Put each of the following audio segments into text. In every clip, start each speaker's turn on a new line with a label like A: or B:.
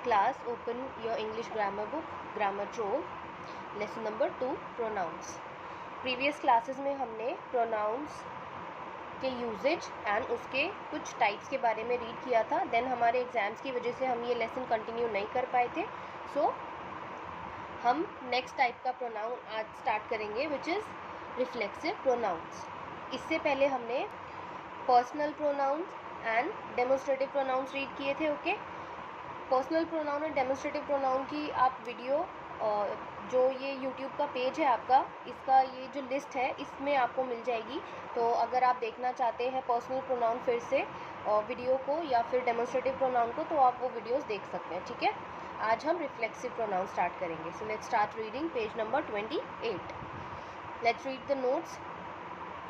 A: class, open your English grammar book, Grammar Trove, lesson number 2, pronouns. Previous classes में हमने pronounce के usage and उसके कुछ types के बारे में रीड किया था. देन हमारे एग्ज़ाम्स की वजह से हम ये लेसन कंटिन्यू नहीं कर पाए थे. सो हम नेक्स्ट टाइप का प्रोनाउन आज स्टार्ट करेंगे, विच इज़ रिफ्लेक्सिव प्रोनाउंस. इससे पहले हमने personal pronouns and demonstrative pronouns read किए थे. ओके, पर्सनल प्रोनाउन और डेमोन्स्ट्रेटिव प्रोनाउन की आप वीडियो जो ये यूट्यूब का पेज है आपका, इसका ये जो लिस्ट है इसमें आपको मिल जाएगी. तो अगर आप देखना चाहते हैं पर्सनल प्रोनाउन फिर से वीडियो को या फिर डेमोन्स्ट्रेटिव प्रोनाउन को, तो आप वो वीडियोस देख सकते हैं. ठीक है, आज हम रिफ्लेक्सिव प्रोनाउन स्टार्ट करेंगे. So let's start reading page number 28. Let's read the notes.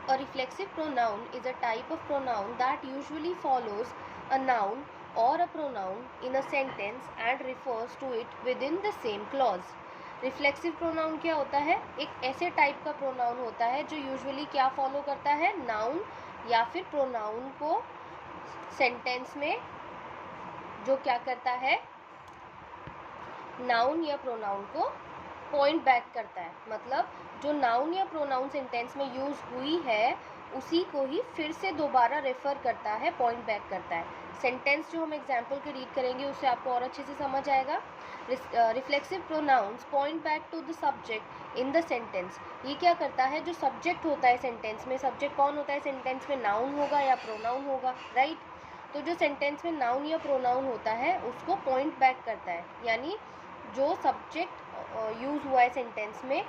A: A reflexive pronoun is a type of pronoun that usually follows a noun or a pronoun in a sentence and refers to it within the same clause. Reflexive pronoun क्या होता है? एक ऐसे type का pronoun होता है जो usually क्या फॉलो करता है? नाउन या फिर प्रोनाउन को सेंटेंस में जो क्या करता है, नाउन या प्रोनाउन को पॉइंट बैक करता है. मतलब जो नाउन या प्रोनाउन सेंटेंस में यूज़ हुई है उसी को ही फिर से दोबारा रेफ़र करता है, पॉइंट बैक करता है. सेंटेंस जो हम एग्जाम्पल के रीड करेंगे उससे आपको और अच्छे से समझ आएगा. Reflexive pronouns point back to the subject in the sentence. ये क्या करता है? जो सब्जेक्ट होता है सेंटेंस में, सब्जेक्ट कौन होता है सेंटेंस में? नाउन होगा या प्रोनाउन होगा, राइट? तो जो सेंटेंस में नाउन या प्रोनाउन होता है उसको पॉइंट बैक करता है, यानी जो सब्जेक्ट यूज़ हुआ है सेंटेंस में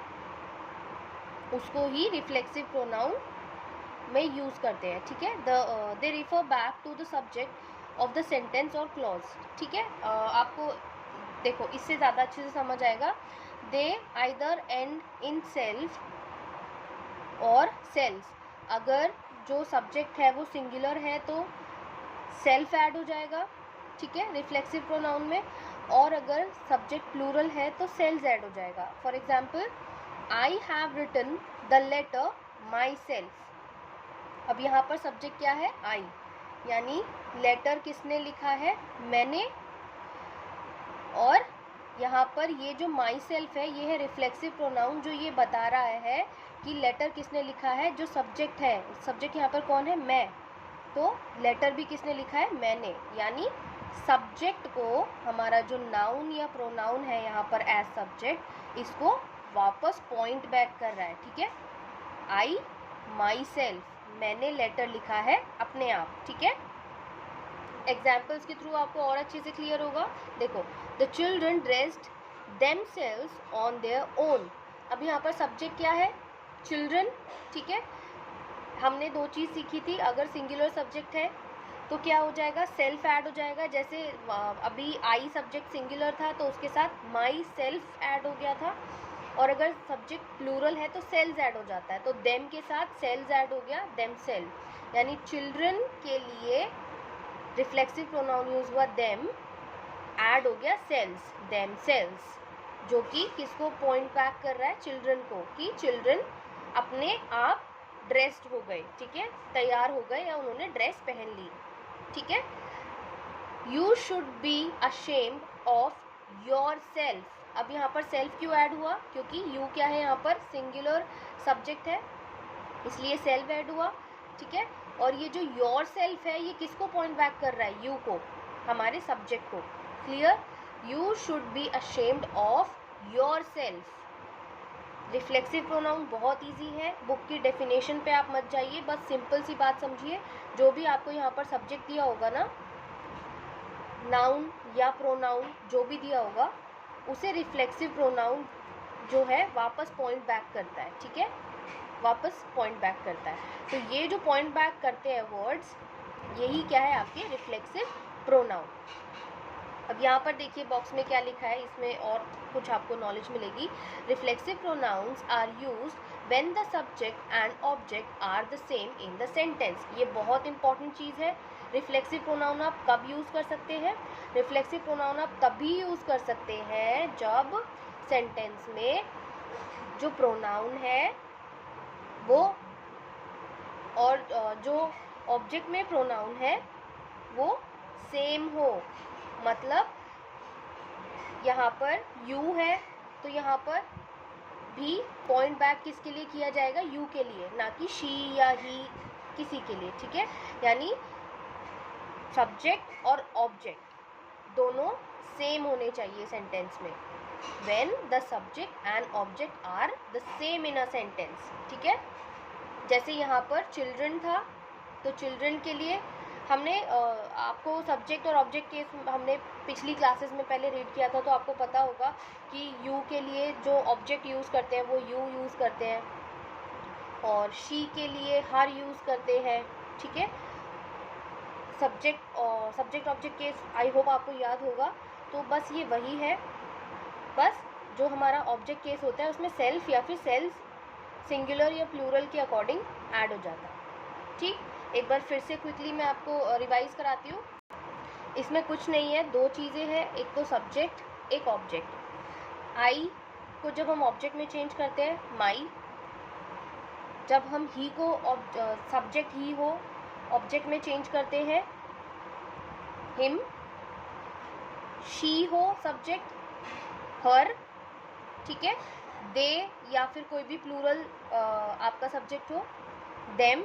A: उसको ही रिफ्लेक्सिव प्रोनाउन में यूज़ करते हैं. ठीक है, they refer back to the subject of the sentence और क्लॉज. ठीक है, आपको देखो इससे ज़्यादा अच्छे से समझ आएगा. दे आइदर एंड इन सेल्फ और सेल्स. अगर जो सब्जेक्ट है वो सिंगुलर है तो सेल्फ ऐड हो जाएगा, ठीक है, रिफ्लेक्सिव प्रोनाउन में. और अगर सब्जेक्ट प्लूरल है तो सेल्स ऐड हो जाएगा. For example, I have written the letter myself. अब यहाँ पर सब्जेक्ट क्या है? आई, यानी लेटर किसने लिखा है? मैंने. और यहाँ पर ये जो माई सेल्फ है ये है रिफ्लेक्सिव प्रोनाउन जो ये बता रहा है कि लेटर किसने लिखा है. जो सब्जेक्ट है, सब्जेक्ट यहाँ पर कौन है? मैं. तो लेटर भी किसने लिखा है? मैंने. यानी सब्जेक्ट को हमारा जो नाउन या प्रोनाउन है यहाँ पर एज सब्जेक्ट, इसको वापस पॉइंट बैक कर रहा है. ठीक है, आई माई सेल्फ, मैंने लेटर लिखा है अपने आप. ठीक है, एग्जाम्पल्स के थ्रू आपको और अच्छे से क्लियर होगा. देखो, the children dressed themselves on their own. अब यहाँ पर सब्जेक्ट क्या है? चिल्ड्रन. ठीक है, हमने दो चीज़ सीखी थी. अगर सिंगुलर सब्जेक्ट है तो क्या हो जाएगा? सेल्फ ऐड हो जाएगा. जैसे अभी आई सब्जेक्ट सिंगुलर था तो उसके साथ माई सेल्फ ऐड हो गया था. और अगर सब्जेक्ट प्लूरल है तो सेल्स ऐड हो जाता है. तो देम के साथ सेल्स ऐड हो गया, देम सेल्फ. यानी चिल्ड्रन के लिए रिफ्लेक्सिव प्रोनाउन यूज हुआ देम, ऐड हो गया सेल्स, देम सेल्स, जो कि किसको पॉइंट बैक कर रहा है? चिल्ड्रन को, कि चिल्ड्रन अपने आप ड्रेस्ड हो गए. ठीक है, तैयार हो गए या उन्होंने ड्रेस पहन ली. ठीक है, you should be ashamed of your self. अब यहाँ पर सेल्फ क्यों ऐड हुआ? क्योंकि यू क्या है? यहाँ पर सिंगुलर सब्जेक्ट है, इसलिए सेल्फ ऐड हुआ. ठीक है, और ये जो योर सेल्फ है ये किसको पॉइंट बैक कर रहा है? यू को, हमारे सब्जेक्ट को. Clear? You should be ashamed of your self. Reflexive pronoun बहुत इजी है. बुक की डेफिनेशन पे आप मत जाइए, बस सिंपल सी बात समझिए. जो भी आपको यहाँ पर सब्जेक्ट दिया होगा ना, नाउन या प्रोनाउन जो भी दिया होगा, उसे रिफ्लेक्सिव प्रोनाउन जो है वापस पॉइंट बैक करता है. ठीक है, वापस पॉइंट बैक करता है. तो ये जो पॉइंट बैक करते हैं वर्ड्स, यही क्या है? आपके रिफ्लेक्सिव प्रोनाउन. अब यहाँ पर देखिए बॉक्स में क्या लिखा है, इसमें और कुछ आपको नॉलेज मिलेगी. Reflexive pronouns are used when the subject and object are the same in the sentence. ये बहुत इंपॉर्टेंट चीज़ है. रिफ्लेक्सिव प्रोनाउन आप कब यूज़ कर सकते हैं? रिफ्लेक्सिव प्रोनाउन आप तभी यूज़ कर सकते हैं जब सेंटेंस में जो प्रोनाउन है वो और जो ऑब्जेक्ट में प्रोनाउन है वो सेम हो. मतलब यहाँ पर यू है तो यहाँ पर भी पॉइंट बैक किसके लिए किया जाएगा, यू के लिए, ना कि शी या ही किसी के लिए, ठीक है। यानी सब्जेक्ट और ऑब्जेक्ट दोनों सेम होने चाहिए सेंटेंस में, when the subject and object are the same in a sentence, ठीक है। जैसे यहाँ पर चिल्ड्रन था तो चिल्ड्रन के लिए हमने आपको सब्जेक्ट और ऑब्जेक्ट केस हमने पिछली क्लासेस में पहले रीड किया था, तो आपको पता होगा कि यू के लिए जो ऑब्जेक्ट यूज़ करते हैं वो यू यूज़ करते हैं, और शी के लिए हर यूज़ करते हैं, ठीक है। Subject object case I hope आपको याद होगा। तो बस ये वही है, बस जो हमारा ऑब्जेक्ट केस होता है उसमें सेल्फ या फिर सेल्स सिंगुलर या प्लूरल के अकॉर्डिंग ऐड हो जाता है, ठीक। एक बार फिर से क्विकली मैं आपको रिवाइज कराती हूँ। इसमें कुछ नहीं है, दो चीज़ें हैं, एक तो सब्जेक्ट एक ऑब्जेक्ट। आई को जब हम ऑब्जेक्ट में चेंज करते हैं माई, जब हम ही को सब्जेक्ट ही हो ऑब्जेक्ट में चेंज करते हैं हिम, शी हो सब्जेक्ट हर, ठीक है। दे या फिर कोई भी प्लूरल आपका सब्जेक्ट हो देम,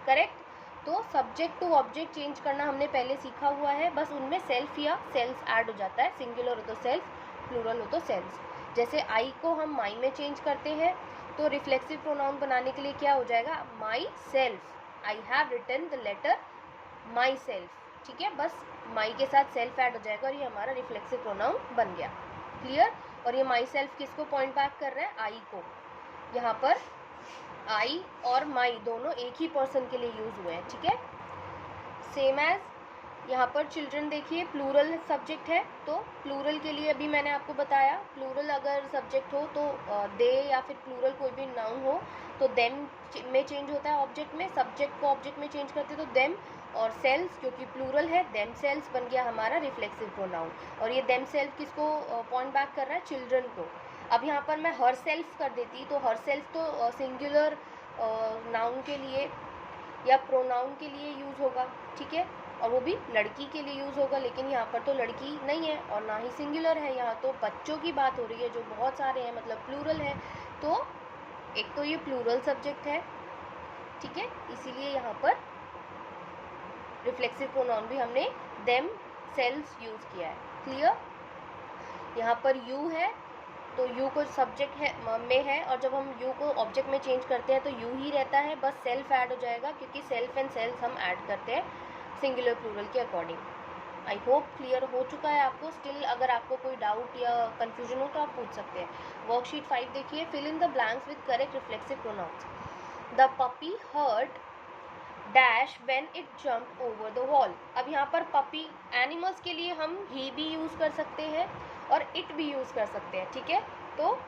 A: करेक्ट। तो सब्जेक्ट टू ऑब्जेक्ट चेंज करना हमने पहले सीखा हुआ है, बस उनमें सेल्फ या सेल्स ऐड हो जाता है, सिंगुलर हो तो सेल्फ, प्लूरल हो तो सेल्स। जैसे आई को हम माई में चेंज करते हैं तो रिफ्लेक्सिव प्रोनाउन बनाने के लिए क्या हो जाएगा, myself, I have written the letter myself, ठीक है। बस माई के साथ सेल्फ ऐड हो जाएगा और ये हमारा रिफ्लेक्सिव प्रोनाउन बन गया, क्लियर। और ये माई सेल्फ किसको पॉइंट बैक कर रहा है, आई को। यहाँ पर आई और माई दोनों एक ही पर्सन के लिए यूज़ हुए हैं, ठीक है। सेम एज यहाँ पर चिल्ड्रन देखिए प्लूरल सब्जेक्ट है, तो प्लूरल के लिए अभी मैंने आपको बताया, प्लूरल अगर सब्जेक्ट हो तो दे या फिर प्लूरल कोई भी नाउन हो तो देम में चेंज होता है ऑब्जेक्ट में, सब्जेक्ट को ऑब्जेक्ट में चेंज करते तो देम, और सेल्स क्योंकि प्लूरल है देम सेल्स बन गया हमारा रिफ्लेक्सिव प्रोनाउन। और ये देम सेल्फ किसको पॉइंट बैक कर रहा है, चिल्ड्रन को। अब यहाँ पर मैं हर सेल्फ कर देती तो हर सेल्फ तो सिंगुलर नाउन के लिए या प्रोनाउन के लिए यूज़ होगा, ठीक है, और वो भी लड़की के लिए यूज़ होगा, लेकिन यहाँ पर तो लड़की नहीं है और ना ही सिंगुलर है, यहाँ तो बच्चों की बात हो रही है जो बहुत सारे हैं, मतलब प्लूरल है। तो एक तो ये प्लूरल सब्जेक्ट है, ठीक है, इसीलिए यहाँ पर रिफ्लेक्सिव प्रोनाउन भी हमने देम सेल्स यूज़ किया है, क्लियर। यहाँ पर यू है तो यू को सब्जेक्ट है में है, और जब हम यू को ऑब्जेक्ट में चेंज करते हैं तो यू ही रहता है, बस सेल्फ ऐड हो जाएगा क्योंकि सेल्फ एंड सेल्स हम ऐड करते हैं सिंगुलर प्लूरल के अकॉर्डिंग। आई होप क्लियर हो चुका है आपको। स्टिल अगर आपको कोई डाउट या कन्फ्यूजन हो तो आप पूछ सकते हैं। वर्कशीट 5 देखिए, fill in the blanks with correct reflexive pronouns. The puppy hurt dash when it jump over the wall. अब यहाँ पर पपी एनिमल्स के लिए हम ही भी यूज़ कर सकते हैं और इट भी यूज़ कर सकते हैं, ठीक है। तो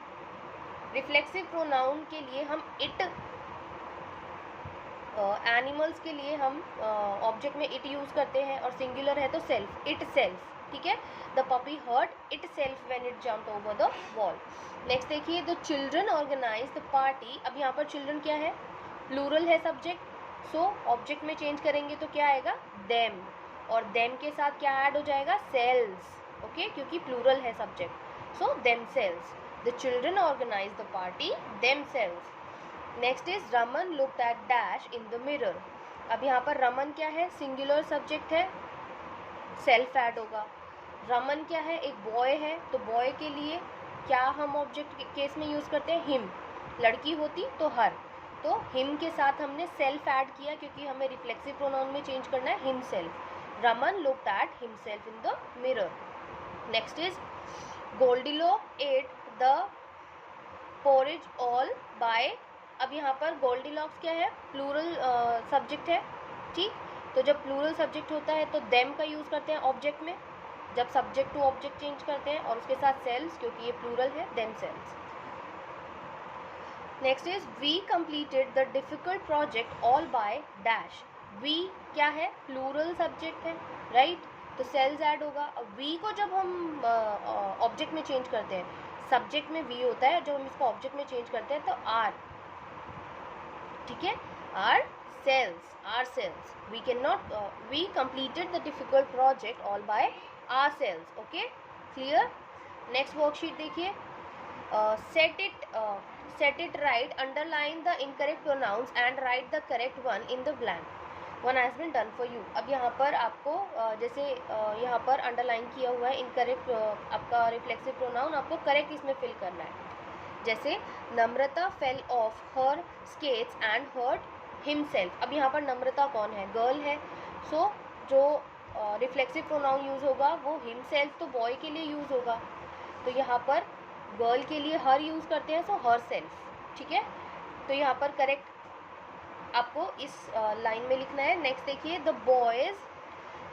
A: रिफ्लेक्सिव प्रोनाउन के लिए हम इट, एनिमल्स के लिए हम ऑब्जेक्ट में इट यूज़ करते हैं, और सिंगुलर है तो सेल्फ, इट सेल्फ, ठीक है। The puppy hurt itself when it jumped over the wall. Next देखिए, the children organise the party. अब यहाँ पर चिल्ड्रन क्या है, प्लूरल है सब्जेक्ट, सो ऑब्जेक्ट में चेंज करेंगे तो क्या आएगा, देम, और देम के साथ क्या ऐड हो जाएगा, सेल्स, ओके, क्योंकि प्लूरल है subject, so themselves. The children organise the party themselves. Next is Raman looked at dash in the mirror. अब यहाँ पर रमन क्या है, सिंगुलर सब्जेक्ट है, सेल्फ ऐड होगा। रमन क्या है, एक बॉय है, तो बॉय के लिए क्या हम ऑब्जेक्ट केस में यूज़ करते हैं, हिम, लड़की होती तो हर, तो हिम के साथ हमने सेल्फ ऐड किया क्योंकि हमें रिफ्लेक्सिव प्रोनाउन में चेंज करना है himself. Raman looked at himself in the mirror. Next is Goldilock ate the porridge all by. अब यहाँ पर गोल्डीलॉक्स क्या है, प्लूरल सब्जेक्ट है, ठीक। तो जब प्लूरल सब्जेक्ट होता है तो देम का यूज़ करते हैं ऑब्जेक्ट में, जब सब्जेक्ट टू ऑब्जेक्ट चेंज करते हैं, और उसके साथ सेल्स क्योंकि ये प्लूरल है, themselves. Next is we completed the difficult project all by dash. We क्या है, प्लूरल सब्जेक्ट है, राइट, तो सेल्स ऐड होगा। अब वी को जब हम ऑब्जेक्ट में चेंज करते हैं, सब्जेक्ट में वी होता है, जब हम इसको ऑब्जेक्ट में चेंज करते हैं तो आर, ठीक है, ourselves, ourselves. We can not, we completed the difficult project all by ourselves, okay, clear. Next worksheet देखिए, set it right, underline the incorrect pronouns and write the correct one in the blank. One has been done for you. अब यहाँ पर आपको जैसे यहाँ पर underline किया हुआ है इनकरेक्ट आपका रिफ्लेक्सिव प्रोनाउन, आपको करेक्ट इसमें फिल करना है. जैसे Namrata fell off her skates and hurt himself. अब यहाँ पर नम्रता कौन है? गर्ल है. सो जो रिफ्लेक्सिव प्रोनाउन यूज़ होगा वो हिमसेल्फ तो बॉय के लिए यूज़ होगा, तो यहाँ पर गर्ल के लिए हर यूज़ करते हैं, सो हर सेल्फ. ठीक है, तो यहाँ पर करेक्ट आपको इस लाइन में लिखना है. नेक्स्ट देखिए, the boys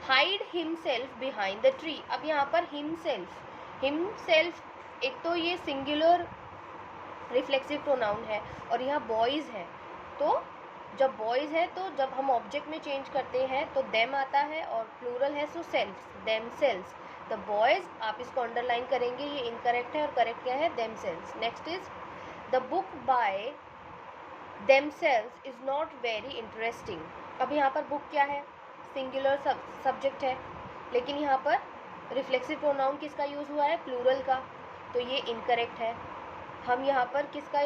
A: hide himself behind the tree. अब यहाँ पर हिमसेल्फ एक तो ये सिंगुलर रिफ्लेक्सिव प्रोनाउन है और यहाँ बॉयज़ है, तो जब बॉयज़ है तो जब हम ऑब्जेक्ट में चेंज करते हैं तो देम आता है और प्लूरल है so self, themselves. The boys आप इसको अंडरलाइन करेंगे, ये इनकरेक्ट है और करेक्ट क्या है? Themselves. Next is the book by themselves is not very interesting. अब यहाँ पर बुक क्या है? सिंगुलर सब्जेक्ट है, लेकिन यहाँ पर रिफ्लेक्सिव प्रोनाउन किसका यूज़ हुआ है? प्लूरल का, तो ये इनकरेक्ट है. हम यहाँ पर किसका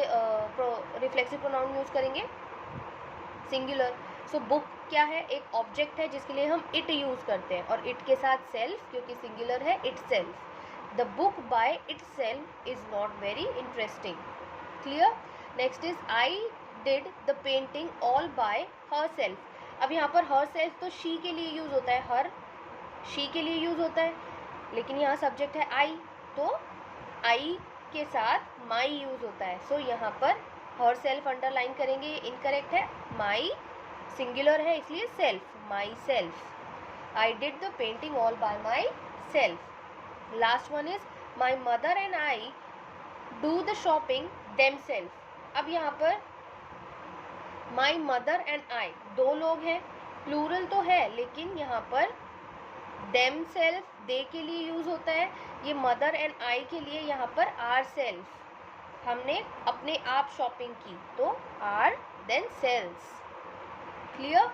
A: रिफ्लेक्सिव प्रोनाउन यूज़ करेंगे? सिंगुलर. सो बुक क्या है? एक ऑब्जेक्ट है जिसके लिए हम इट यूज़ करते हैं, और इट के साथ सेल्फ, क्योंकि सिंगुलर है, it self. The book bye it self is not very interesting. Clear. Next is I did the painting all bye her self. अब यहाँ पर हर सेल्फ तो शी के लिए यूज़ होता है, हर शी के लिए यूज़ होता है, लेकिन यहाँ सब्जेक्ट है आई, तो आई के साथ माई यूज़ होता है. सो यहाँ पर हर सेल्फ अंडरलाइन करेंगे, ये इनकरेक्ट है. माई सिंगुलर है इसलिए self, my self. I did the painting all bye my self. Last one is my mother and I do the shopping them self. अब यहाँ पर माई मदर एंड आई दो लोग हैं, प्लूरल तो है, लेकिन यहाँ पर देम सेल्फ दे के लिए यूज़ होता है. ये मदर एंड आई के लिए यहाँ पर आर सेल्फ, हमने अपने आप शॉपिंग की, तो आर देन सेल्स. क्लियर.